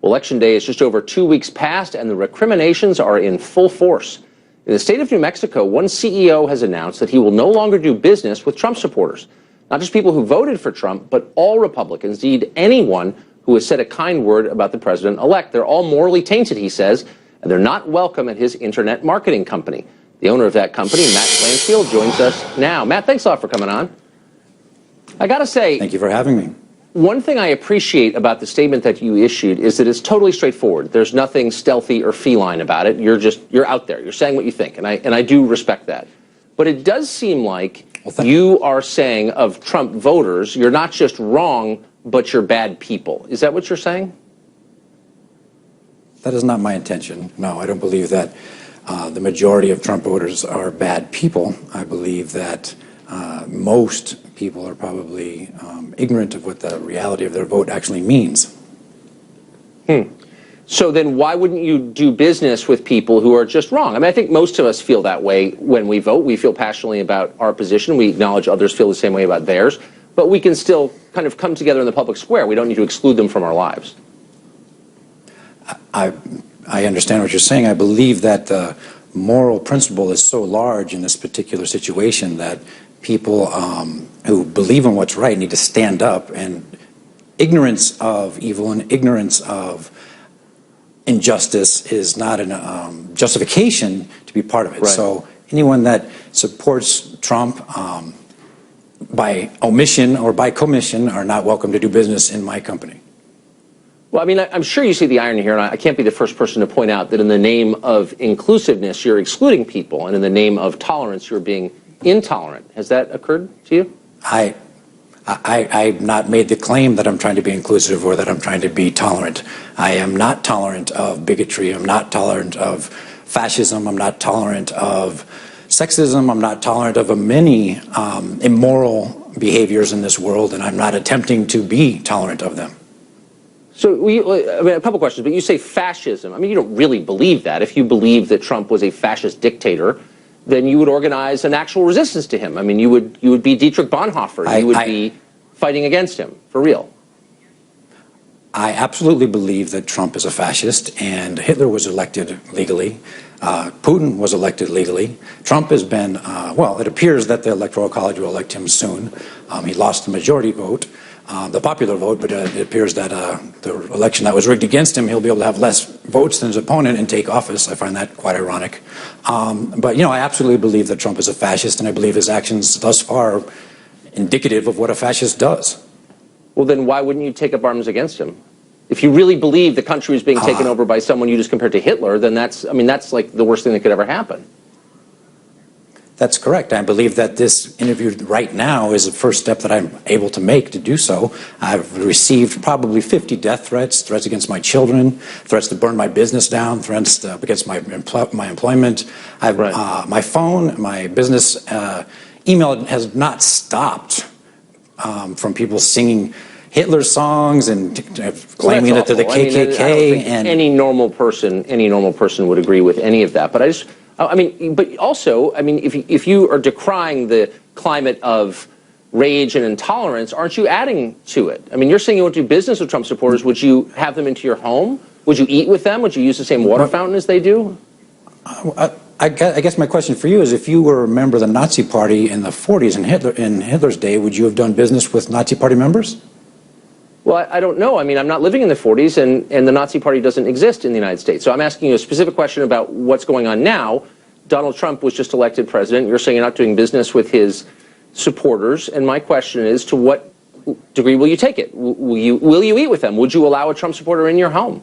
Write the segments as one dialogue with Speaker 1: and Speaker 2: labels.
Speaker 1: Election day is just over 2 weeks past, and the recriminations are in full force. In the state of New Mexico, one CEO has announced that he will no longer do business with Trump supporters. Not just people who voted for Trump, but all Republicans, indeed anyone who has said a kind word about the president-elect. They're all morally tainted, he says, and they're not welcome at his internet marketing company. The owner of that company, Matt Blanchfield, joins us now. Matt, thanks a lot for coming on. I got to say,
Speaker 2: thank you for having me.
Speaker 1: One thing I appreciate about the statement that you issued is that it's totally straightforward. There's nothing stealthy or feline about it. You're out there. You're saying what you think, and I do respect that. But it does seem like you are saying of Trump voters, you're not just wrong, but you're bad people. Is that what you're saying?
Speaker 2: That is not my intention. No, I don't believe that the majority of Trump voters are bad people. I believe that most people are probably ignorant of what the reality of their vote actually means.
Speaker 1: So then why wouldn't you do business with people who are just wrong? I mean, I think most of us feel that way when we vote. We feel passionately about our position. We acknowledge others feel the same way about theirs. But we can still kind of come together in the public square. We don't need to exclude them from our lives.
Speaker 2: I understand what you're saying. I believe that the moral principle is so large in this particular situation that people who believe in what's right need to stand up, and ignorance of evil and ignorance of injustice is not a justification to be part of it.
Speaker 1: Right.
Speaker 2: So anyone that supports Trump by omission or by commission are not welcome to do business in my company.
Speaker 1: Well, I mean, I'm sure you see the irony here, and I can't be the first person to point out that in the name of inclusiveness, you're excluding people, and in the name of tolerance, you're being intolerant. Has that occurred to you?
Speaker 2: I've not made the claim that I'm trying to be inclusive or that I'm trying to be tolerant. I am not tolerant of bigotry. I'm not tolerant of fascism. I'm not tolerant of sexism. I'm not tolerant of many immoral behaviors in this world, and I'm not attempting to be tolerant of them.
Speaker 1: So, I mean, a couple questions, but you say fascism. I mean, you don't really believe that. If you believe that Trump was a fascist dictator, then you would organize an actual resistance to him. I mean, you would be Dietrich Bonhoeffer. You would be fighting against him, for real.
Speaker 2: I absolutely believe that Trump is a fascist, and Hitler was elected legally. Putin was elected legally. Trump has been, well, it appears that the Electoral College will elect him soon. He lost the majority vote, the popular vote, but it appears that the election that was rigged against him, he'll be able to have less votes than his opponent and take office. I find that quite ironic. But, you know, I absolutely believe that Trump is a fascist, and I believe his actions thus far are indicative of what a fascist does.
Speaker 1: Well, then why wouldn't you take up arms against him? If you really believe the country is being taken over by someone you just compared to Hitler, then that's like the worst thing that could ever happen.
Speaker 2: That's correct. I believe that this interview right now is the first step that I'm able to make to do so. I've received probably 50 death threats, threats against my children, threats to burn my business down, threats against my employment. My phone, my business email has not stopped from people singing Hitler songs and claiming that they're the KKK.
Speaker 1: I don't think any normal person would agree with any of that. But but also, I mean, if you are decrying the climate of rage and intolerance, aren't you adding to it? I mean, you're saying you won't do business with Trump supporters. Would you have them into your home? Would you eat with them? Would you use the same water fountain as they do?
Speaker 2: I guess my question for you is, if you were a member of the Nazi Party in the 40s in Hitler's day, would you have done business with Nazi Party members?
Speaker 1: Well, I don't know. I mean, I'm not living in the 40s, and the Nazi Party doesn't exist in the United States. So I'm asking you a specific question about what's going on now. Donald Trump was just elected president. You're saying you're not doing business with his supporters. And my question is, to what degree will you take it? Will you eat with them? Would you allow a Trump supporter in your home?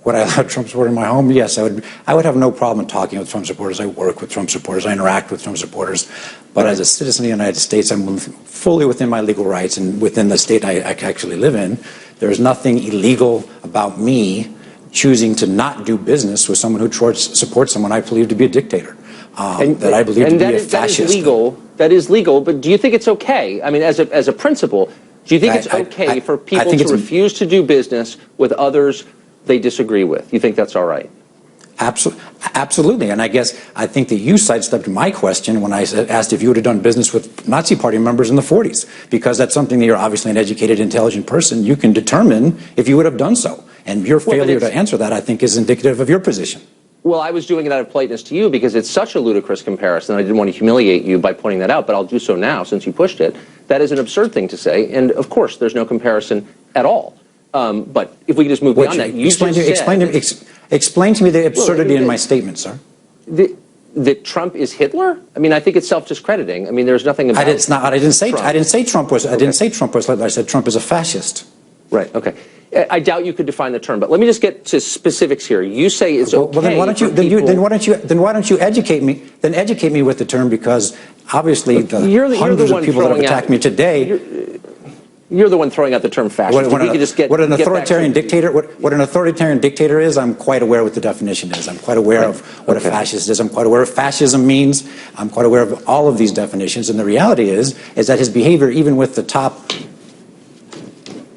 Speaker 2: Would I allow a Trump supporter in my home? Yes, I would. I would have no problem talking with Trump supporters. I work with Trump supporters. I interact with Trump supporters. But as a citizen of the United States, I'm fully within my legal rights and within the state I actually live in. There is nothing illegal about me choosing to not do business with someone who supports someone I believe to be a dictator, that I believe to be a fascist.
Speaker 1: That is legal, but do you think it's okay? I mean, as a principle, do you think it's okay for people to refuse to do business with others they disagree with? You think that's all right?
Speaker 2: Absolutely. And I think that you sidestepped my question when I asked if you would have done business with Nazi Party members in the 40s, because that's something that you're obviously an educated, intelligent person. You can determine if you would have done so. And your failure to answer that, I think, is indicative of your position.
Speaker 1: Well, I was doing it out of politeness to you because it's such a ludicrous comparison. I didn't want to humiliate you by pointing that out, but I'll do so now since you pushed it. That is an absurd thing to say. And, of course, there's no comparison at all. But if we could just move beyond that,
Speaker 2: explain to me the absurdity in my statement, sir.
Speaker 1: That Trump is Hitler? I mean, I think it's self-discrediting. I mean, there's nothing about.
Speaker 2: I didn't say Trump was Hitler. I said Trump is a fascist.
Speaker 1: Right. Okay. I doubt you could define the term, but let me just get to specifics here. You say it's okay.
Speaker 2: Well, then why don't you educate me? Then educate me with the term, because obviously hundreds of people that have attacked me today.
Speaker 1: You're the one throwing out the term fascist.
Speaker 2: What an authoritarian dictator is, I'm quite aware what the definition is. I'm quite aware of what a fascist is. I'm quite aware of fascism means. I'm quite aware of all of these definitions. And the reality is that his behavior, even with the top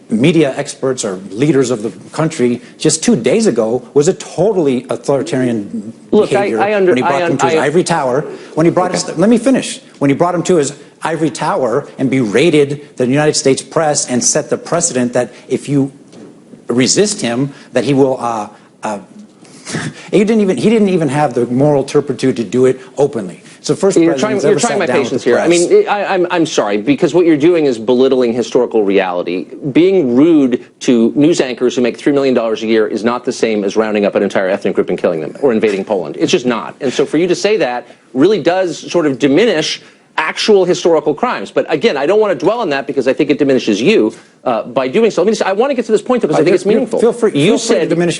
Speaker 2: media experts or leaders of the country, just 2 days ago, was a totally authoritarian behavior. When he brought him to his ivory tower, let me finish. When he brought him to his ivory tower and berated the United States press and set the precedent that if you resist him, that he will. He didn't even have the moral turpitude to do it openly. So first, you're trying
Speaker 1: my patience here. I mean, I'm sorry, because what you're doing is belittling historical reality. Being rude to news anchors who make $3 million a year is not the same as rounding up an entire ethnic group and killing them or invading Poland. It's just not. And so for you to say that really does sort of diminish actual historical crimes. But again, I don't want to dwell on that because I think it diminishes you by doing so. Let me just, I want to get to this point because I think it's meaningful.
Speaker 2: Feel free to diminish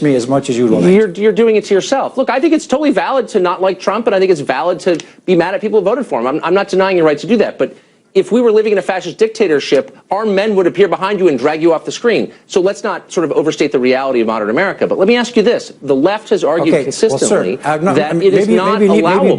Speaker 2: me as much as you would like.
Speaker 1: You're doing it to yourself. Look, I think it's totally valid to not like Trump, and I think it's valid to be mad at people who voted for him. I'm not denying your right to do that. But if we were living in a fascist dictatorship, our men would appear behind you and drag you off the screen. So let's not sort of overstate the reality of modern America. But let me ask you this. The left has argued consistently that it is not allowable.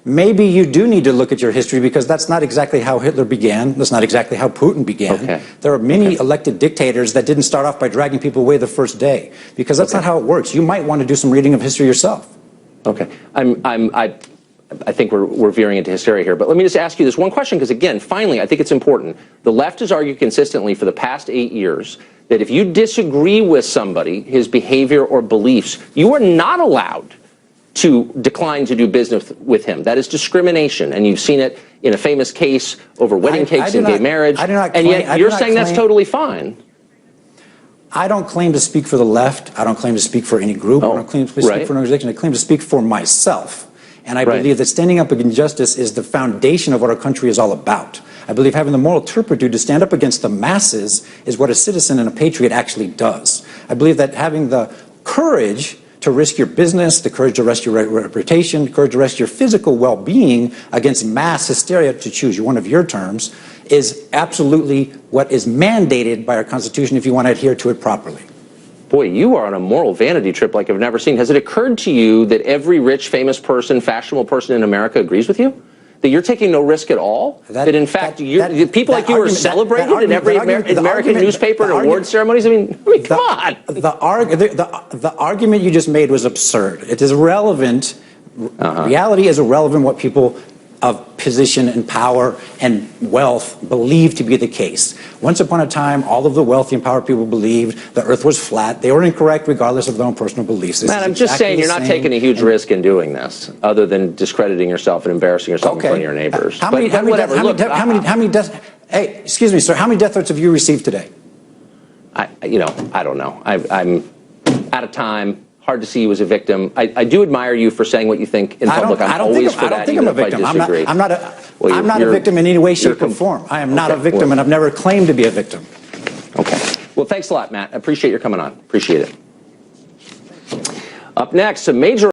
Speaker 2: Maybe you do need to look at your history, because that's not exactly how Hitler began. That's not exactly how Putin began. Okay. There are many elected dictators that didn't start off by dragging people away the first day, because that's not how it works. You might want to do some reading of history yourself.
Speaker 1: Okay. I think we're veering into hysteria here. But let me just ask you this one question, because, again, finally, I think it's important. The left has argued consistently for the past 8 years that if you disagree with somebody, his behavior or beliefs, you are not allowed to decline to do business with him. That is discrimination, and you've seen it in a famous case over wedding cakes and gay marriage, and yet you're saying that's totally fine.
Speaker 2: I don't claim to speak for the left. I don't claim to speak for any group. I don't claim to speak for an organization. I claim to speak for myself. And I believe that standing up against injustice is the foundation of what our country is all about. I believe having the moral turpitude to stand up against the masses is what a citizen and a patriot actually does. I believe that having the courage to risk your business, the courage to risk your reputation, the courage to risk your physical well-being against mass hysteria, to choose one of your terms, is absolutely what is mandated by our Constitution if you want to adhere to it properly.
Speaker 1: Boy, you are on a moral vanity trip like I've never seen. Has it occurred to you that every rich, famous person, fashionable person in America agrees with you? That you're taking no risk at all? That in fact, people like you are celebrated in every American newspaper and award ceremonies? I mean, come on.
Speaker 2: The argument you just made was absurd. It is irrelevant. Reality is irrelevant what people of position and power and wealth believe to be the case. Once upon a time, all of the wealthy and powerful people believed the earth was flat. They were incorrect regardless of their own personal beliefs.
Speaker 1: Man, I'm just saying you're not taking a huge risk in doing this, other than discrediting yourself and embarrassing yourself in front of your neighbors.
Speaker 2: How many death? Hey, excuse me, sir. How many death threats have you received today?
Speaker 1: I don't know. I'm out of time. Hard to see you as a victim. I do admire you for saying what you think in public. I'm always for that. I don't think I'm a victim.
Speaker 2: I'm not a victim in any way, shape, or form. I am not a victim, and I've never claimed to be a victim.
Speaker 1: Okay. Well, thanks a lot, Matt. I appreciate your coming on. Appreciate it. Up next, a major